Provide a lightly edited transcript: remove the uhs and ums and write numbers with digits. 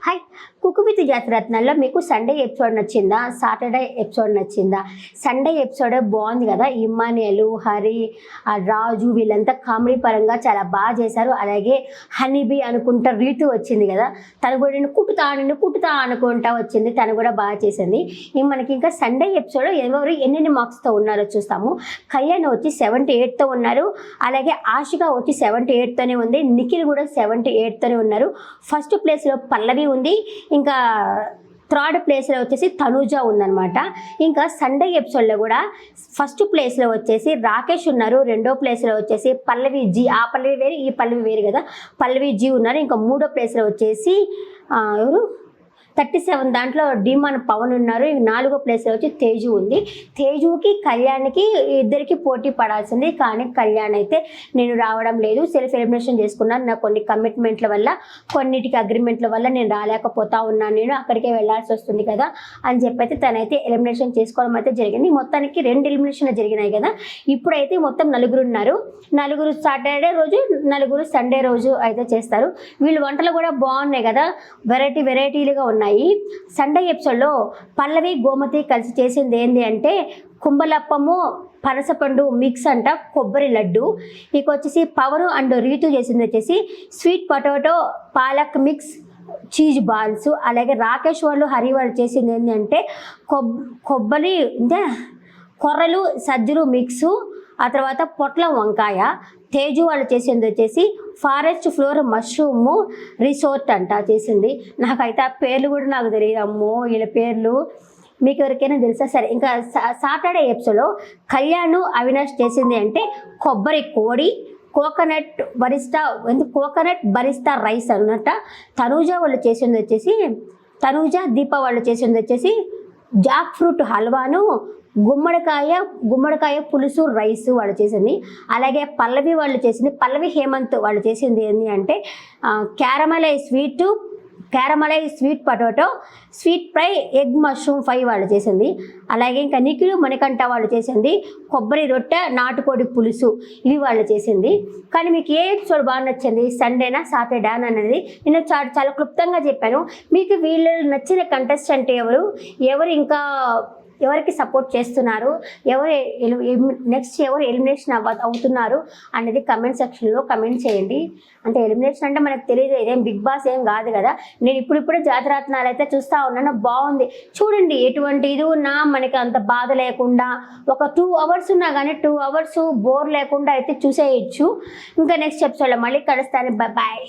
Hi cook with జాతిరత్నాల్లో మీకు Sunday episode నచ్చిందా? Saturday episode నచ్చిందా? సండే ఎపిసోడ్ బాగుంది కదా. ఇమ్మానియలు, హరి, రాజు వీళ్ళంతా కామెడీ పరంగా చాలా బాగా చేశారు. అలాగే హనీబీ అనుకుంటా రీతు వచ్చింది కదా, తను కూడా నేను కుట్టుతా అనుకుంటా వచ్చింది, తను కూడా బాగా చేసింది. మనకి ఇంకా సండే ఎపిసోడ్ ఎవరు ఎన్నెన్ని మార్క్స్తో ఉన్నారో చూస్తాము. కళ్యాణ్ వచ్చి 78తో ఉన్నారు. అలాగే ఆశిక వచ్చి 78తోనే ఉంది. నిఖిల్ కూడా 78తోనే ఉన్నారు. ఫస్ట్ ప్లేస్లో పల్లవి ఉంది. ఇంకా థర్డ్ ప్లేస్లో వచ్చేసి తనూజ ఉందన్నమాట. ఇంకా సండే ఎపిసోడ్లో కూడా ఫస్ట్ ప్లేస్లో వచ్చేసి రాకేష్ ఉన్నారు. రెండో ప్లేస్లో వచ్చేసి పల్లవి జీ, ఆ పల్లవి వేరు ఈ పల్లవి వేరు కదా, పల్లవి జీ ఉన్నారు. ఇంకా మూడో ప్లేస్లో వచ్చేసి ఎవరు 37 దాంట్లో డిమాన్ పవన్ ఉన్నారు. నాలుగో ప్లేస్లో వచ్చి తేజు ఉంది. తేజుకి కళ్యాణ్కి ఇద్దరికి పోటీ పడాల్సింది, కానీ కళ్యాణ్ అయితే నేను రావడం లేదు, సెల్ఫ్ ఎలిమినేషన్ చేసుకున్నాను, నాకు కొన్ని కమిట్మెంట్ల వల్ల కొన్నిటికి అగ్రిమెంట్ల వల్ల నేను రాలేకపోతా ఉన్నాను, నేను అక్కడికే వెళ్ళాల్సి వస్తుంది కదా అని చెప్పైతే తనైతే ఎలిమినేషన్ చేసుకోవడం అయితే జరిగింది. మొత్తానికి 2 ఎలిమినేషన్లు జరిగినాయి కదా. ఇప్పుడైతే మొత్తం 4 ఉన్నారు. 4 సాటర్డే రోజు, 4 సండే రోజు అయితే చేస్తారు. వీళ్ళు వంటలు కూడా బాగున్నాయి కదా, వెరైటీలుగా ఉన్నాయి. సండే ఎపిసోడ్లో పల్లవి గోమతి కలిసి చేసింది ఏంటి అంటే కుంభలప్పము పనసపండు మిక్స్ అంట, కొబ్బరి లడ్డు. ఇక వచ్చేసి పవన్ అండ్ రీతు చేసింది వచ్చేసి sweet potato palak mix cheese balls. అలాగే రాకేష్ వాళ్ళు హరి వాళ్ళు చేసింది ఏంటి అంటే కొబ్బరి కొర్రలు సజ్జలు మిక్సు, ఆ తర్వాత పొట్ల వంకాయ. తేజు వాళ్ళు చేసింది వచ్చేసి ఫారెస్ట్ ఫ్లోర్ మష్రూమ్ రిసోర్ట్ అంట చేసింది. నాకైతే ఆ పేర్లు కూడా నాకు తెలియదు, అమ్మో వీళ్ళ పేర్లు మీకు ఎవరికైనా తెలుసా? సరే, ఇంకా సాటర్డే ఎపిసోడ్లో కళ్యాణ్ అవినాష్ చేసింది అంటే కొబ్బరి కోడి, కోకోనట్ బరిస్తా రైస్ అన్నట్ట. తనూజ వాళ్ళు చేసింది వచ్చేసి దీప వాళ్ళు చేసింది వచ్చేసి జాక్ ఫ్రూట్ హల్వాను, గుమ్మడికాయ పులుసు రైస్ వాళ్ళు చేసింది. అలాగే పల్లవి వాళ్ళు చేసింది, పల్లవి హేమంత్ వాళ్ళు చేసింది ఏంటి అంటే క్యారమలై sweet potato sweet fry egg mushroom fry వాళ్ళు చేసింది. అలాగే ఇంకా నిఖిల్ మణికంఠ వాళ్ళు చేసింది కొబ్బరి రొట్టె నాటుకోడి పులుసు, ఇవి వాళ్ళు చేసింది. కానీ మీకు ఏ ఎపిసోడ్ బాగా నచ్చింది, సండేనా సాటర్డే అనేది నేను చాలా క్లుప్తంగా చెప్పాను. మీకు వీళ్ళు నచ్చిన కంటెస్టెంట్ ఎవరు ఇంకా ఎవరికి సపోర్ట్ చేస్తున్నారు, నెక్స్ట్ ఎవరు ఎలిమినేషన్ అవుతున్నారు అనేది కమెంట్ సెక్షన్లో కమెంట్ చేయండి. అంటే ఎలిమినేషన్ అంటే మనకు తెలియదు, ఇదేం బిగ్ బాస్ ఏం కాదు కదా. నేను ఇప్పుడిప్పుడే జాతిరత్నాలు అయితే చూస్తూ ఉన్నాను, బాగుంది చూడండి. ఎటువంటి ఇది ఉన్నా మనకి అంత బాధ లేకుండా ఒక 2 అవర్స్ ఉన్నా కానీ 2 అవర్స్ బోర్ లేకుండా అయితే చూసేయచ్చు. ఇంకా నెక్స్ట్ ఎపిసోడ్లో మళ్ళీ కలుస్తాను. బాయ్.